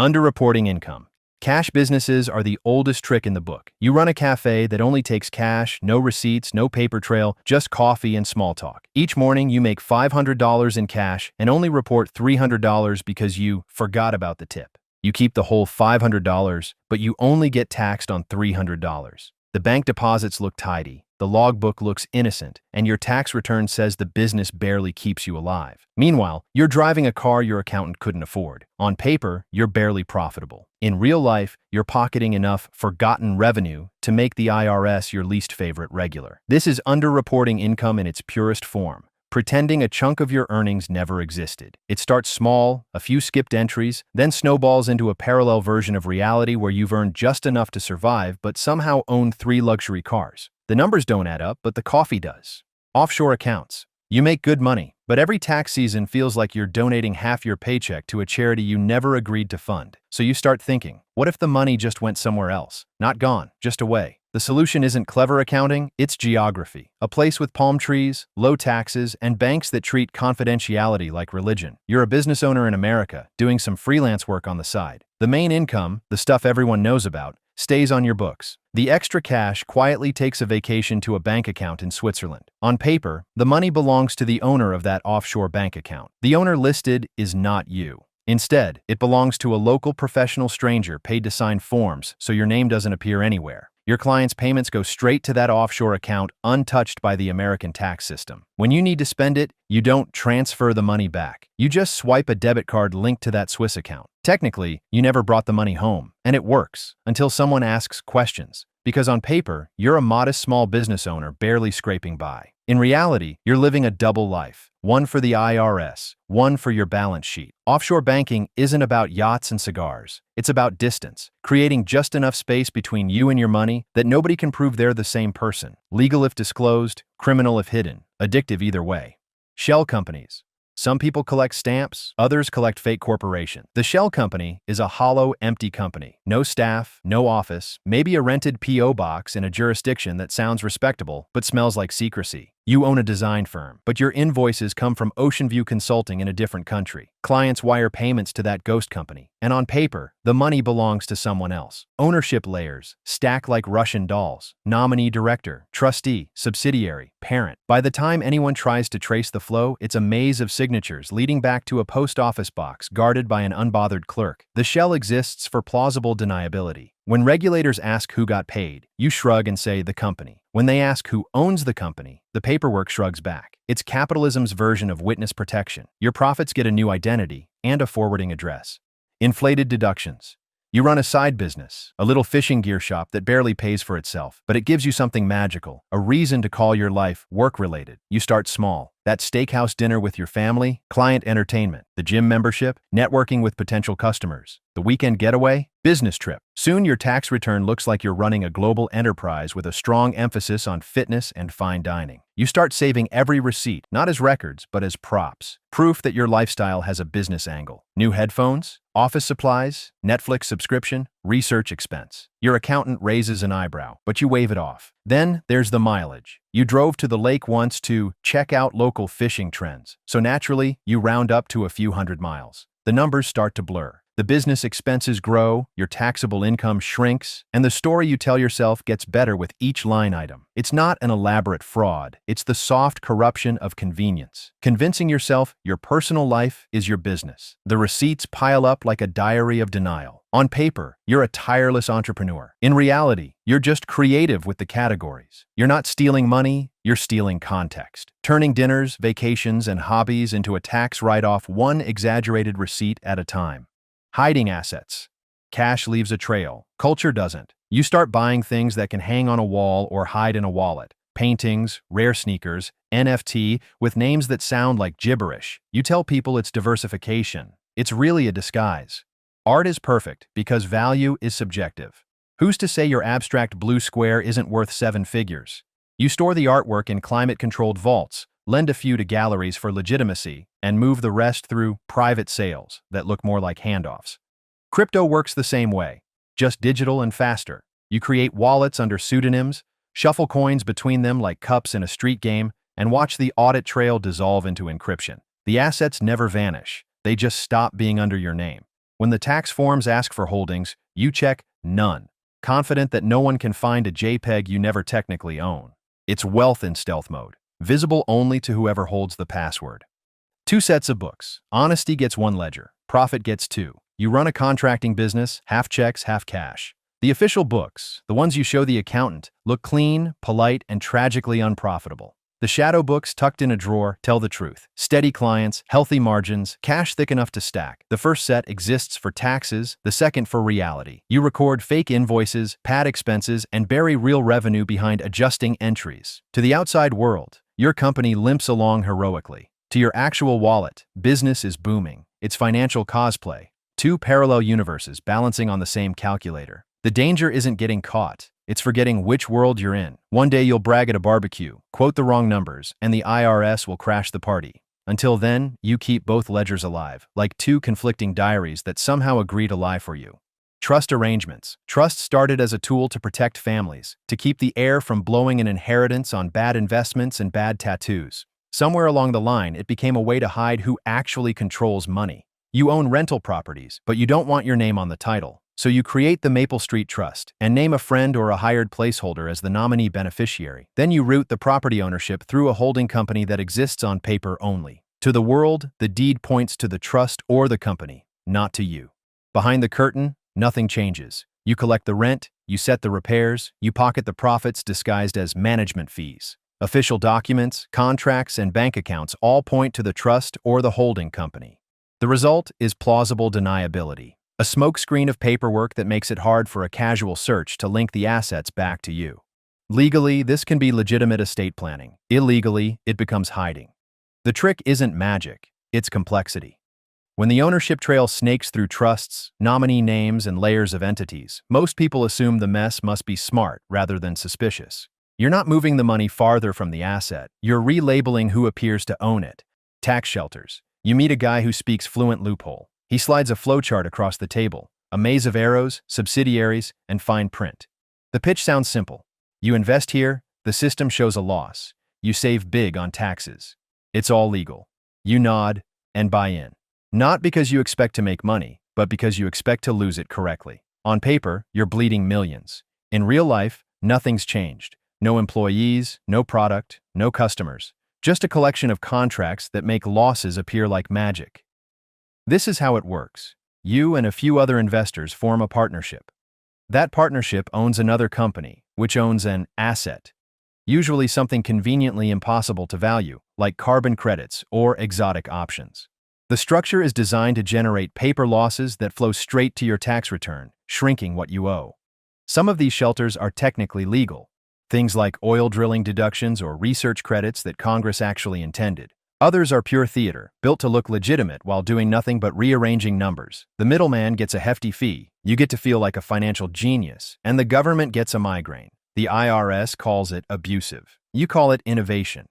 Underreporting income. Cash businesses are the oldest trick in the book. You run a cafe that only takes cash, no receipts, no paper trail, just coffee and small talk. Each morning you make $500 in cash and only report $300 because you forgot about the tip. You keep the whole $500, but you only get taxed on $300. The bank deposits look tidy, the logbook looks innocent, and your tax return says the business barely keeps you alive. Meanwhile, you're driving a car your accountant couldn't afford. On paper, you're barely profitable. In real life, you're pocketing enough forgotten revenue to make the IRS your least favorite regular. This is underreporting income in its purest form, pretending a chunk of your earnings never existed. It starts small, a few skipped entries, then snowballs into a parallel version of reality where you've earned just enough to survive but somehow own 3 luxury cars. The numbers don't add up, but the coffee does. Offshore accounts. You make good money, but every tax season feels like you're donating half your paycheck to a charity you never agreed to fund. So you start thinking, what if the money just went somewhere else? Not gone, just away. The solution isn't clever accounting, it's geography. A place with palm trees, low taxes, and banks that treat confidentiality like religion. You're a business owner in America, doing some freelance work on the side. The main income, the stuff everyone knows about, stays on your books. The extra cash quietly takes a vacation to a bank account in Switzerland. On paper, the money belongs to the owner of that offshore bank account. The owner listed is not you. Instead, it belongs to a local professional stranger paid to sign forms so your name doesn't appear anywhere. Your client's payments go straight to that offshore account untouched by the American tax system. When you need to spend it, you don't transfer the money back. You just swipe a debit card linked to that Swiss account. Technically, you never brought the money home, and it works until someone asks questions. Because on paper, you're a modest small business owner barely scraping by. In reality, you're living a double life. One for the IRS, one for your balance sheet. Offshore banking isn't about yachts and cigars. It's about distance, creating just enough space between you and your money that nobody can prove they're the same person. Legal if disclosed, criminal if hidden, addictive either way. Shell companies. Some people collect stamps, others collect fake corporations. The shell company is a hollow, empty company. No staff, no office, maybe a rented P.O. box in a jurisdiction that sounds respectable but smells like secrecy. You own a design firm, but your invoices come from Ocean View Consulting in a different country. Clients wire payments to that ghost company, and on paper, the money belongs to someone else. Ownership layers stack like Russian dolls. Nominee director, trustee, subsidiary, parent. By the time anyone tries to trace the flow, it's a maze of signatures leading back to a post office box guarded by an unbothered clerk. The shell exists for plausible deniability. When regulators ask who got paid, you shrug and say the company. When they ask who owns the company, the paperwork shrugs back. It's capitalism's version of witness protection. Your profits get a new identity and a forwarding address. Inflated deductions. You run a side business, a little fishing gear shop that barely pays for itself, but it gives you something magical, a reason to call your life work-related. You start small. That steakhouse dinner with your family, client entertainment, the gym membership, networking with potential customers, the weekend getaway, business trip. Soon your tax return looks like you're running a global enterprise with a strong emphasis on fitness and fine dining. You start saving every receipt, not as records, but as props. Proof that your lifestyle has a business angle. New headphones, office supplies, Netflix subscription, research expense. Your accountant raises an eyebrow, but you wave it off. Then there's the mileage. You drove to the lake once to check out local fishing trends, so naturally, you round up to a few hundred miles. The numbers start to blur. The business expenses grow, your taxable income shrinks, and the story you tell yourself gets better with each line item. It's not an elaborate fraud, it's the soft corruption of convenience. Convincing yourself your personal life is your business. The receipts pile up like a diary of denial. On paper, you're a tireless entrepreneur. In reality, you're just creative with the categories. You're not stealing money, you're stealing context. Turning dinners, vacations, and hobbies into a tax write-off one exaggerated receipt at a time. Hiding assets. Cash leaves a trail. Culture doesn't. You start buying things that can hang on a wall or hide in a wallet. Paintings, rare sneakers, NFT with names that sound like gibberish. You tell people it's diversification. It's really a disguise. Art is perfect because value is subjective. Who's to say your abstract blue square isn't worth 7 figures? You store the artwork in climate-controlled vaults, lend a few to galleries for legitimacy, and move the rest through private sales that look more like handoffs. Crypto works the same way, just digital and faster. You create wallets under pseudonyms, shuffle coins between them like cups in a street game, and watch the audit trail dissolve into encryption. The assets never vanish, they just stop being under your name. When the tax forms ask for holdings, you check none, confident that no one can find a JPEG you never technically own. It's wealth in stealth mode, visible only to whoever holds the password. 2 sets of books. Honesty gets 1 ledger. Profit gets 2. You run a contracting business, half checks, half cash. The official books, the ones you show the accountant, look clean, polite, and tragically unprofitable. The shadow books tucked in a drawer tell the truth. Steady clients, healthy margins, cash thick enough to stack. The first set exists for taxes, the second for reality. You record fake invoices, pad expenses, and bury real revenue behind adjusting entries. To the outside world, your company limps along heroically. To your actual wallet, business is booming. It's financial cosplay. 2 parallel universes balancing on the same calculator. The danger isn't getting caught. It's forgetting which world you're in. One day you'll brag at a barbecue, quote the wrong numbers, and the IRS will crash the party. Until then, you keep both ledgers alive, like 2 conflicting diaries that somehow agree to lie for you. Trust arrangements. Trust started as a tool to protect families, to keep the heir from blowing an inheritance on bad investments and bad tattoos. Somewhere along the line, it became a way to hide who actually controls money. You own rental properties, but you don't want your name on the title. So you create the Maple Street Trust and name a friend or a hired placeholder as the nominee beneficiary. Then you route the property ownership through a holding company that exists on paper only. To the world, the deed points to the trust or the company, not to you. Behind the curtain, nothing changes. You collect the rent, you set the repairs, you pocket the profits disguised as management fees. Official documents, contracts, and bank accounts all point to the trust or the holding company. The result is plausible deniability. A smokescreen of paperwork that makes it hard for a casual search to link the assets back to you. Legally, this can be legitimate estate planning. Illegally, it becomes hiding. The trick isn't magic, it's complexity. When the ownership trail snakes through trusts, nominee names, and layers of entities, most people assume the mess must be smart rather than suspicious. You're not moving the money farther from the asset, you're relabeling who appears to own it. Tax shelters. You meet a guy who speaks fluent loophole. He slides a flowchart across the table, a maze of arrows, subsidiaries, and fine print. The pitch sounds simple. You invest here, the system shows a loss. You save big on taxes. It's all legal. You nod and buy in. Not because you expect to make money, but because you expect to lose it correctly. On paper, you're bleeding millions. In real life, nothing's changed. No employees, no product, no customers. Just a collection of contracts that make losses appear like magic. This is how it works. You and a few other investors form a partnership. That partnership owns another company, which owns an asset, usually something conveniently impossible to value, like carbon credits or exotic options. The structure is designed to generate paper losses that flow straight to your tax return, shrinking what you owe. Some of these shelters are technically legal, things like oil drilling deductions or research credits that Congress actually intended. Others are pure theater, built to look legitimate while doing nothing but rearranging numbers. The middleman gets a hefty fee, you get to feel like a financial genius, and the government gets a migraine. The IRS calls it abusive. You call it innovation.